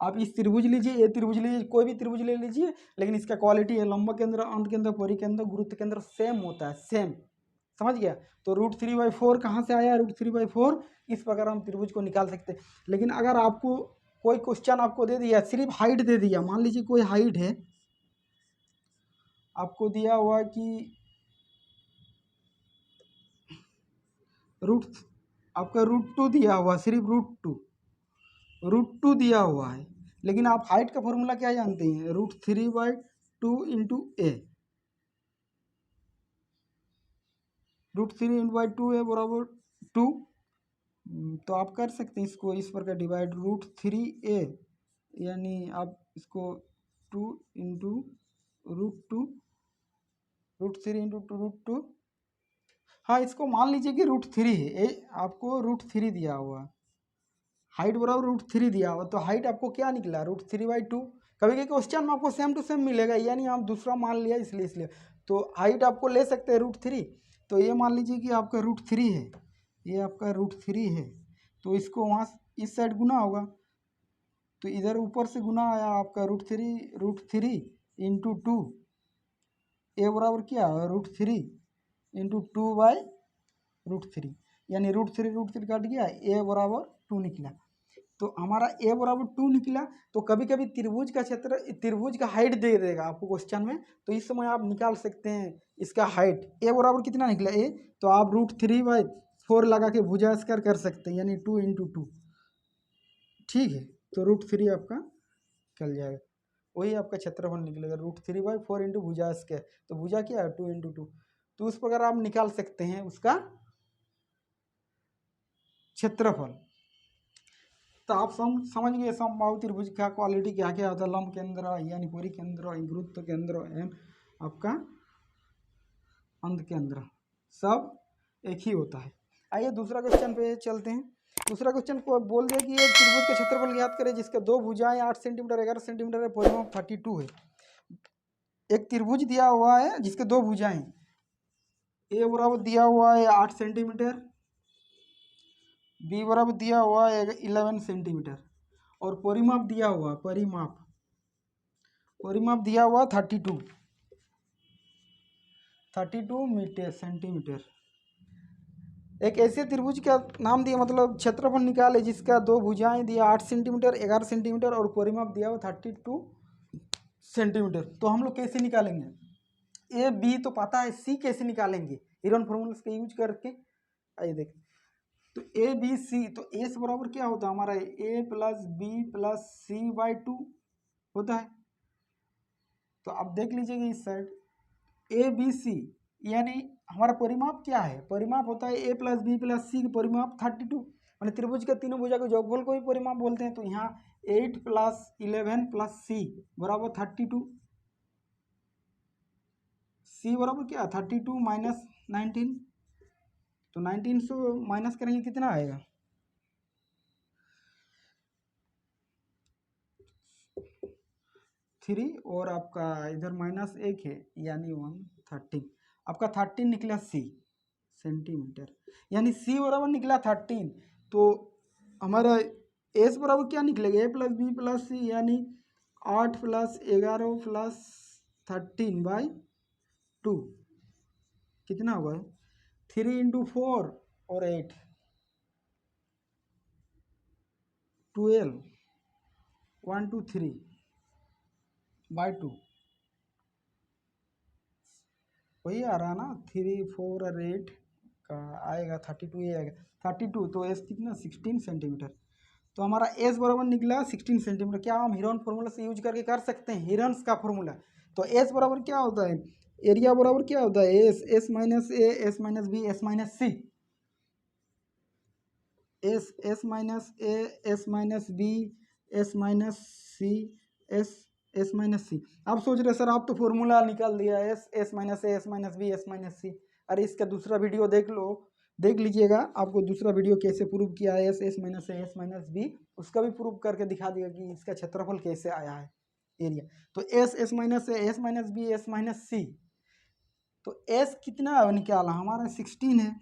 आप इस त्रिभुज लीजिए, ये त्रिभुज लीजिए, कोई भी त्रिभुज ले लीजिए, लेकिन इसका क्वालिटी है लंब केंद्र, अंत केंद्र, परिकेंद्र, गुरुत्व केंद्र सेम होता है, सेम, समझ गया। तो √3/4 कहाँ से आया, √3/4, इस प्रकार हम त्रिभुज को निकाल सकते हैं। लेकिन अगर आपको कोई क्वेश्चन आपको दे दिया, सिर्फ हाइट दे दिया, मान लीजिए कोई हाइट है आपको दिया हुआ कि आपका √2 दिया हुआ, सिर्फ √2 दिया हुआ है, लेकिन आप हाइट का फॉर्मूला क्या जानते हैं √3/2 इंटू ए, √3/2 है बराबर 2। तो आप कर सकते हैं इसको इस प्रकार डिवाइड √3a, यानी आप इसको 2 इंटू √2, √3 इंटू √2, हाँ इसको मान लीजिए कि √3 है, आपको √3 दिया हुआ, हाइट बराबर √3 दिया हुआ, तो हाइट आपको क्या निकला √3/2। कभी कभी क्वेश्चन में आपको सेम टू सेम मिलेगा, यानी आप दूसरा मान लिया इसलिए तो हाइट आपको ले सकते हैं √3। तो ये मान लीजिए कि आपका √3 है, ये आपका √3 है, तो इसको वहाँ इस साइड गुना होगा, तो इधर ऊपर से गुना आया आपका √3 इंटू 2, ए बराबर क्या है √3 इंटू 2/√3, यानी √3 कट गया, ए बराबर 2 निकला। तो हमारा ए बराबर 2 निकला। तो कभी कभी त्रिभुज का हाइट दे देगा आपको क्वेश्चन में, तो इस समय आप निकाल सकते हैं इसका हाइट, ए बराबर कितना निकला ए, तो आप √3/4 लगा के भुजा स्क्वायर कर सकते हैं, यानी 2 इंटू 2। ठीक है, तो √3 आपका निकल जाएगा, वही आपका क्षेत्रफल निकलेगा √3/4 इंटू भुजा स्क्वायर। तो भुजा क्या है 2 इंटू 2, तो उस प्रकार आप निकाल सकते हैं उसका क्षेत्रफल। तो आप समझ गए समबाहु त्रिभुज का क्वालिटी क्या क्या होता है, लंब केंद्र यानी परिकेंद्र, गुरुत्व केंद्र एवं आपका अंत केंद्र, सब एक ही होता है। आइए दूसरा क्वेश्चन पे चलते हैं। दूसरा क्वेश्चन को बोल दिया कि एक त्रिभुज का क्षेत्रफल ज्ञात करें जिसके दो भुजाएं 8 सेंटीमीटर 11 सेंटीमीटर है, परिमाप 32 है। एक त्रिभुज दिया हुआ है जिसके दो भुजाएं, ए बराबर दिया हुआ है 8 सेंटीमीटर, बी बराबर दिया हुआ है 11 सेंटीमीटर, और परिमाप दिया हुआ परिमाप दिया हुआ 32 मीटर सेंटीमीटर। एक ऐसे त्रिभुज का नाम दिया, मतलब क्षेत्रफल निकाले जिसका दो भुजाएं दिया 8 सेंटीमीटर 11 सेंटीमीटर और परिमाप दिया हुआ 32 सेंटीमीटर। तो हम लोग कैसे निकालेंगे, ए बी तो पता है, सी कैसे निकालेंगे, हिरन फॉर्मूला का यूज करके। आइए देखें, तो ए बी सी, तो एस बराबर क्या होता है हमारा, a plus b plus c by 2 होता है। तो आप देख लीजिएगा इस साइड ए बी सी, यानी हमारा परिमाप क्या है, परिमाप होता है ए प्लस बी प्लस सी का परिमाप 32, मैंने त्रिभुज के तीनों भुजा के जोगफल को भी परिमाप बोलते हैं। तो यहाँ 8 प्लस 11 प्लस सी बराबर 32, सी बराबर क्या 32 माइनस 19, तो 19 से माइनस करेंगे कितना आएगा, 3 और आपका इधर माइनस 1 है यानी 113, आपका 13 निकला सी सेंटीमीटर, यानी सी बराबर निकला 13। तो हमारा एस बराबर क्या निकलेगा, ए प्लस बी प्लस सी, यानी 8 प्लस 11 प्लस 13 बाई 2 कितना होगा, 3 इंटू 4 और 8 12 1 2 3 बाई 2, वही आ रहा ना, 3 4 और 8 का आएगा 32, ये आएगा 32। तो एस कितना 16 सेंटीमीटर। तो हमारा एस बराबर निकला 16 सेंटीमीटर। क्या हम हिरन फॉर्मूला से यूज करके कर सकते हैं, हिरन्स का फॉर्मूला। तो एस बराबर क्या होता है, एरिया बराबर क्या होता है, s, s minus a, s minus b, s minus c, s, s minus a, s minus b, s minus c, s, s minus c. आप सोच रहे सर आप तो फॉर्मूला निकाल दिया, s, s minus a, s minus b, s minus c. अरे इसका दूसरा वीडियो देख लो, देख लीजिएगा, आपको दूसरा वीडियो कैसे प्रूव किया है, s, s minus a, s minus B, उसका भी प्रूव करके दिखा दिया कि इसका क्षेत्रफल कैसे आया है, एरिया। तो s, s minus a, s minus b, s minus c, तो एस कितना निकाला हमारा 16 है,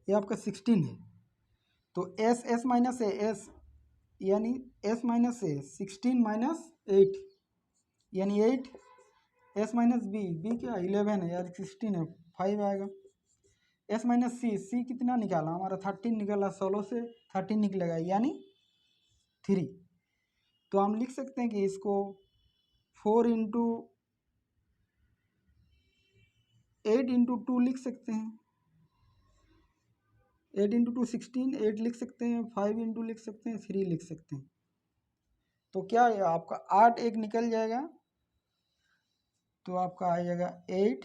ये आपका 16 है। तो s, s minus a, S यानी एस माइनस ए 16 माइनस 8 यानी 8, एस माइनस बी, बी क्या 11 है यार, 16 है 5 आएगा, एस माइनस सी, सी कितना निकाला हमारा 13 निकाला, 16 से 13 निकलेगा यानी 3। तो हम लिख सकते हैं कि इसको 4 इंटू 8 इंटू 2 लिख सकते हैं, 8 इंटू 2 16, 8 लिख सकते हैं, 5 इंटू लिख सकते हैं, 3 लिख सकते हैं। तो क्या है आपका 8 एक निकल जाएगा, तो आपका आ जाएगा 8,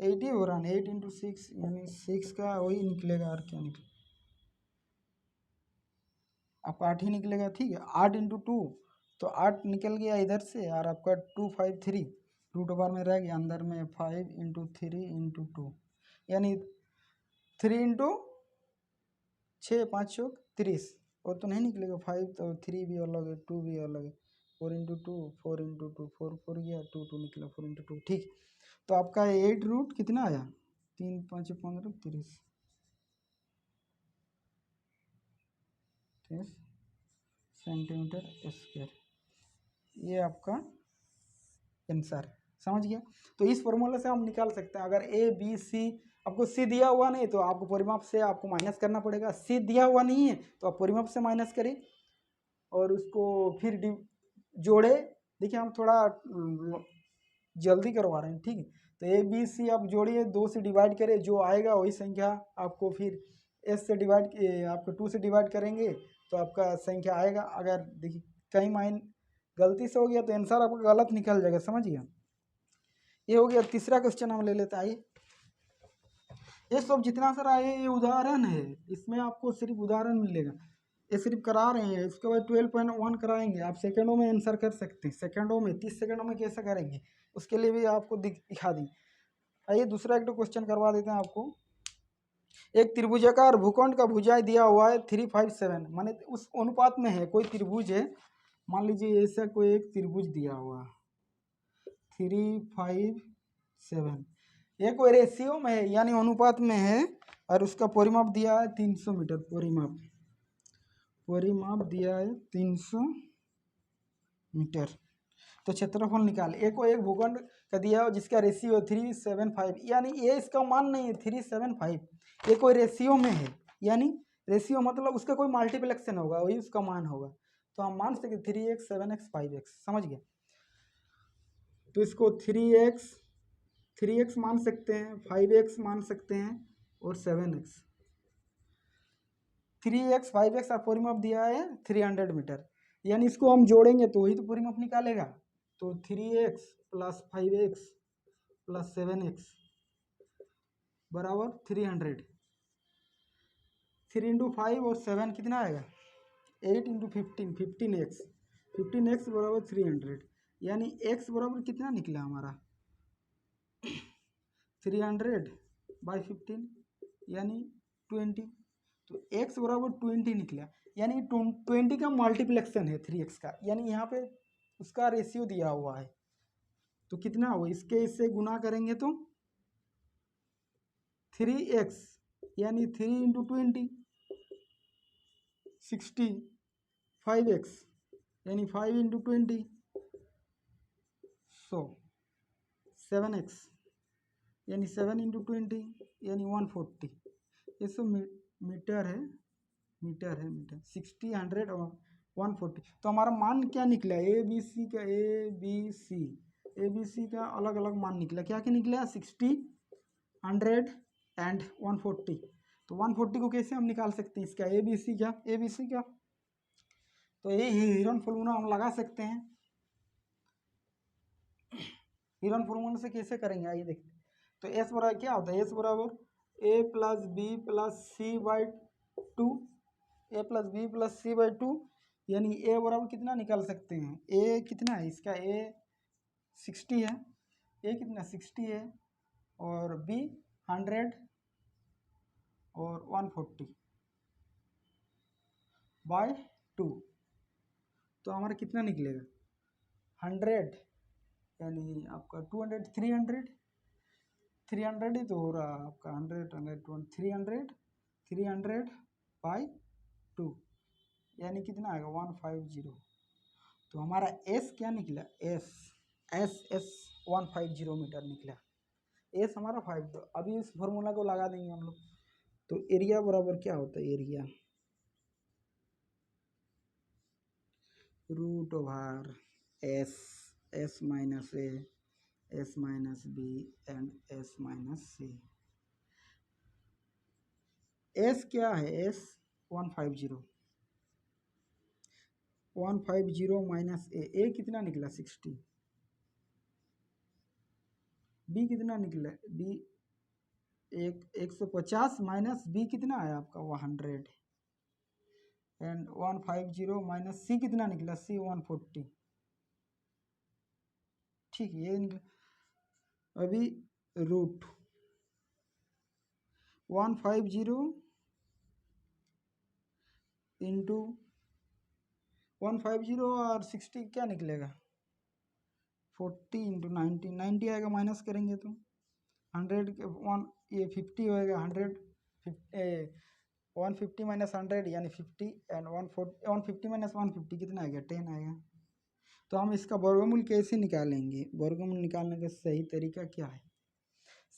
80 हो रहा है, 8 इंटू 6 यानी 6 का वही निकलेगा, और क्या निकलेगा आपका 8 ही निकलेगा, ठीक है। 8 इंटू 2, तो 8 निकल गया इधर से, और आपका 2 5 3 रूट ओवर में रह गया, अंदर में 5 इंटू 3 इंटू 2 यानी 3 इंटू 6 5 चौक 30, और तो नहीं निकलेगा 5, तो 3 भी अलग है, 2 भी अलग है, 4 इंटू 2 4 इंटू 2 4 4 गया, 2 2 निकला, 4 इंटू 2, ठीक। तो आपका 8 रूट कितना आया, 3 5 15 30 सेंटीमीटर स्क्वायर, ये आपका आंसर, समझ गया। तो इस फॉर्मूला से हम निकाल सकते हैं, अगर ए बी सी, आपको सी दिया हुआ नहीं तो आपको परिमाप से आपको माइनस करना पड़ेगा, सी दिया हुआ नहीं है तो आप परिमाप से माइनस करें और उसको फिर जोड़े। देखिए हम थोड़ा जल्दी करवा रहे हैं, ठीक है। तो ए बी सी आप जोड़िए, 2 से डिवाइड करें, जो आएगा वही संख्या आपको फिर एस से डिवाइड, आपको 2 से डिवाइड करेंगे तो आपका संख्या आएगा। अगर देखिए कहीं माइन गलती से हो गया तो आंसर आपका गलत निकल जाएगा, समझिए। ये हो गया। तीसरा क्वेश्चन हम ले लेते हैं, आइए। ये सब जितना सारा है ये उदाहरण है, इसमें आपको सिर्फ उदाहरण मिलेगा, ये सिर्फ करा रहे हैं। इसके बाद 12.1 कराएंगे, आप सेकंडों में आंसर कर सकते हैं, सेकंडों में 30 सेकंडों में कैसे करेंगे उसके लिए भी आपको दिखा दी। आइए दूसरा एक क्वेश्चन करवा देते हैं आपको। एक त्रिभुजाकार भूखंड का भुजाएं दिया हुआ है 357, माने उस अनुपात में है, कोई त्रिभुज है, मान लीजिए ऐसा कोई एक त्रिभुज दिया हुआ 357, ये कोई रेशियो में है यानी अनुपात में है, और उसका परिमाप दिया है 300 मीटर, परिमाप दिया है 300 मीटर। तो क्षेत्रफल निकाल। एक को एक भूखंड का दिया हो जिसका रेशियो 375, यानी ये इसका मान नहीं है 375, ये कोई रेशियो में है, यानी रेशियो मतलब उसका कोई मल्टीप्लेक्शन होगा, वही उसका मान होगा। तो हम मान सकते 3x 7x 5x, समझ गए। तो इसको 3x 3x मान सकते हैं, 5x मान सकते हैं और 7x। 3x 5x और परिमाप दिया है 300 मीटर, यानी इसको हम जोड़ेंगे तो वही तो परिमाप निकालेगा। तो 3x plus 5x plus 7x बराबर 300। 3 इंटू 5 और 7 कितना आएगा, 8 इंटू 15, 15x, 15x बराबर 300, यानी x बराबर कितना निकला हमारा 300 बाई 15 यानी 20। तो x बराबर 20 निकला, यानी 20 का मल्टीप्लेक्शन है 3x का, यानी यहाँ पे उसका रेशियो दिया हुआ है। तो कितना हो, इसके इससे गुना करेंगे तो 3x यानी 3 इंटू 20 60, 5x यानी 5 इंटू 20 100, 7x यानी 7 इंटू 20 यानी 140। ये सब मीटर है, मीटर 60, 100 और 140। तो हमारा मान क्या निकला, ए बी सी का अलग अलग मान निकला। क्या क्या निकला, 60, 100 एंड 140। तो 140 को कैसे हम निकाल सकते हैं, इसका ए बी सी का तो ये हिरन फॉर्मूला हम लगा सकते हैं। हिरन फॉर्मूला से कैसे करेंगे आइए देखते हैं। तो एस बराबर क्या होता है, एस बराबर a plus b plus c by 2, a plus b plus c by 2, यानी ए बराबर कितना निकाल सकते हैं, ए कितना है इसका, ए 60 है, ए कितना 60 है और बी 100 और 140 बाय 2। तो हमारा कितना निकलेगा 100, यानी आपका 200, 300 ही तो हो रहा है आपका, 100, 300 बाई 2 यानी कितना आएगा 150। तो हमारा एस क्या निकला, एस 150 मीटर निकला। एस हमारा 5। तो अभी इस फॉर्मूला को लगा देंगे हम लोग। तो एरिया बराबर क्या होता है, area root over s minus a, s minus b and s minus c. S क्या है, एस 150 माइनस ए कितना निकला 60, बी कितना निकला, बी 150 माइनस बी कितना है आपका 100 एंड 150 माइनस सी कितना निकला, सी 140। ठीक है, ये निकला। अभी रूट 150 इंटू 150 और 60 क्या निकलेगा 40 इंटू 90 आएगा, माइनस करेंगे तो 100 के 1 ये 50 होएगा, 150 माइनस 100 यानी 50 एंड 150 माइनस 150 कितना आएगा 10 आएगा। तो हम इसका वर्गमूल कैसे निकालेंगे, वर्गमूल निकालने का सही तरीका क्या है,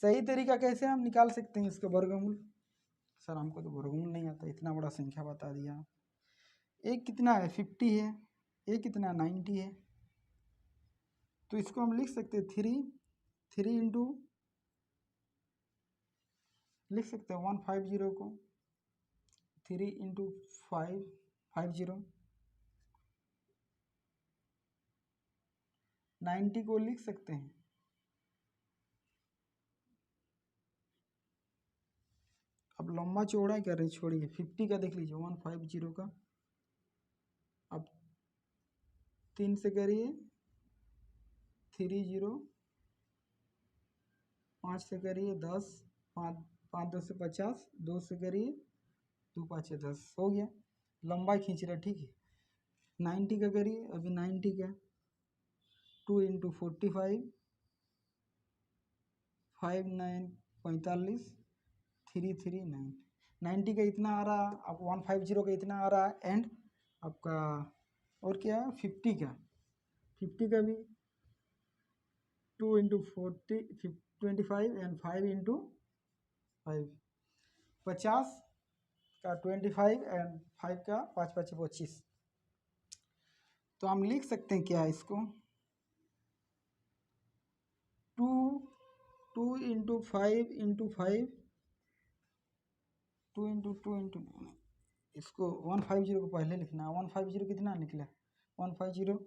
सही तरीका कैसे हम निकाल सकते हैं इसका वर्गमूल। सर हमको तो वर्गमूल नहीं आता, इतना बड़ा संख्या बता दिया। एक कितना है 50 है, एक कितना 90 है। तो इसको हम लिख सकते हैं 3 इंटू लिख सकते हैं 150 को 3 इंटू 550, 90 को लिख सकते हैं, अब लंबा चौड़ा कर रहे छोड़िए, 50 का देख लीजिए 150 का, अब 3 से करिए 30, 5 से करिए 10, 5 2 से 50, 2 से करिए 2 5 10, हो गया। लंबा खींच रहा, ठीक है। 90 का करिए, अभी 90 का 2 इंटू 45, 5 9 45, 3 3 9, 90 का इतना आ रहा, अब 150 का इतना आ रहा है एंड आपका और क्या 50 का भी 2 इंटू 40 25 एंड 5 इंटू 5 50 का 25 एंड 5 का 5 5 25। तो हम लिख सकते हैं क्या इसको 2 2 × 5 × 5, 2 × 2 × इसको 150 को पहले लिखना है। 150 कितना निकला? 150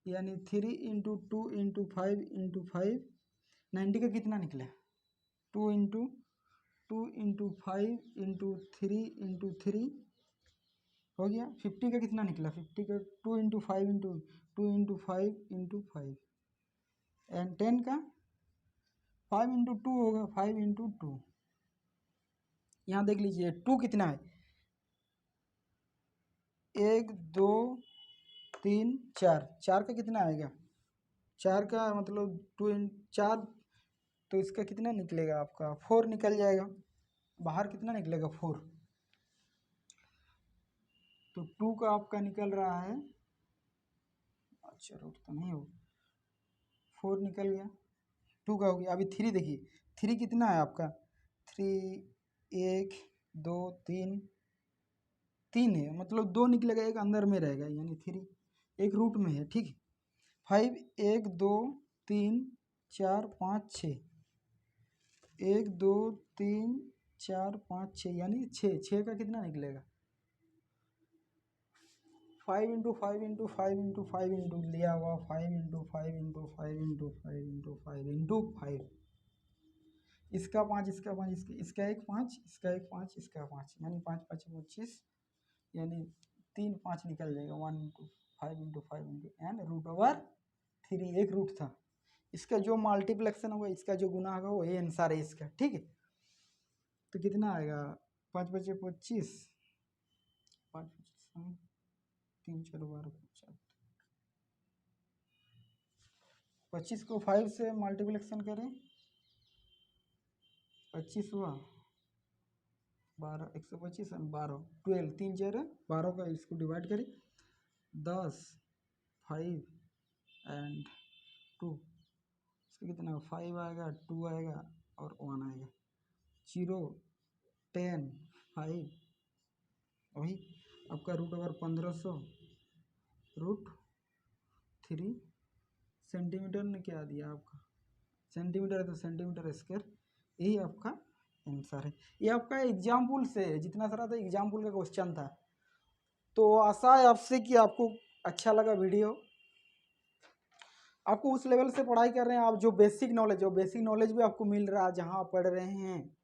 यानी 3 × 2 × 5 × 5, 90 का कितना निकला? 2 × 2 × 5 × 3 × 3 हो गया। 50 का कितना निकला? 50 का 2 × 5 × 2 × 5 × 5 एंड 10 का 5 × 2 होगा, 5 × 2। यहाँ देख लीजिए 2 कितना है? 1 2 3 4, 4 का कितना आएगा? 4 का मतलब 2 × 4, तो इसका कितना निकलेगा आपका? 4 निकल जाएगा। बाहर कितना निकलेगा? 4। तो 2 का आपका निकल रहा है, अच्छा रूट तो नहीं हो, 4 निकल गया, 2 का हो गया। अभी 3 देखिए, 3 कितना है आपका? 3 1 2 3, 3 है, मतलब 2 निकलेगा, एक अंदर में रहेगा, यानी 3 एक रूट में है, ठीक है। 5 1 2 3 4 5 6, 1 2 3 4 5 6, यानी 6 का कितना निकलेगा? 5 × 5 × 5 × 5 इंटू लिया हुआ, 5 × 5 × 5 × 5 × 5 × 5, इसका 5 इसका 5 इसका एक 5 इसका एक 5 इसका 5, यानी 5 5 25, यानी 3 5 निकल जाएगा। 1 × 5 × 5 एंड √3, एक रूट था। इसका जो मल्टीप्लेक्शन होगा, इसका जो गुना होगा, वही आंसर है इसका, ठीक है। तो कितना आएगा? 5 5 25, 5 3 4 12 25 को 5 से मल्टीप्लेक्शन करें, 25 हुआ, 12 125 12 12, 3 4 12 का इसको डिवाइड करें, 10 5 एंड 2, इसका कितना? 5 आएगा, 2 आएगा और 1 आएगा, 0 10 5, वही आपका √1500 √3 सेंटीमीटर ने क्या दिया आपका? सेंटीमीटर है तो सेंटीमीटर स्क्वायर, यही आपका आंसर है। ये आपका एग्जाम्पल से जितना सारा था, एग्जाम्पल का क्वेश्चन था। तो आशा है आपसे कि आपको अच्छा लगा वीडियो। आपको उस लेवल से पढ़ाई कर रहे हैं आप, जो बेसिक नॉलेज भी आपको मिल रहा है जहाँ आप पढ़ रहे हैं।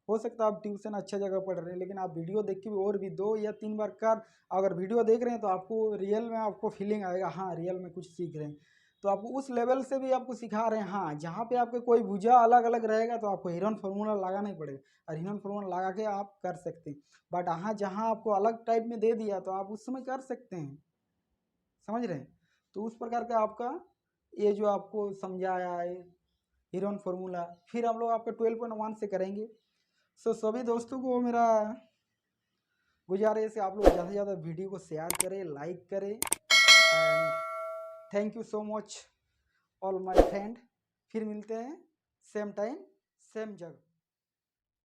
हो सकता है आप ट्यूशन अच्छा जगह पढ़ रहे हैं, लेकिन आप वीडियो देख के भी और भी 2 या 3 बार कर, अगर वीडियो देख रहे हैं तो आपको रियल में आपको फीलिंग आएगा, हाँ रियल में कुछ सीख रहे हैं। तो आपको उस लेवल से भी आपको सिखा रहे हैं। हाँ, जहाँ पे आपके कोई भुजा अलग अलग रहेगा तो आपको हीरोन फार्मूला लगाना नहीं पड़ेगा, और हीरोन फार्मूला लगा के आप कर सकते हैं। बट हाँ, जहाँ आपको अलग टाइप में दे दिया तो आप उस समय कर सकते हैं, समझ रहे हैं। तो उस प्रकार का आपका ये जो आपको समझाया है हीरोन फार्मूला, फिर हम लोग आपका 12.1 से करेंगे। सो सभी दोस्तों को मेरा गुजारिश है, आप लोग ज़्यादा से ज़्यादा वीडियो को शेयर करें, लाइक करें, and thank you so much all my friend. फिर मिलते हैं सेम टाइम सेम जगह।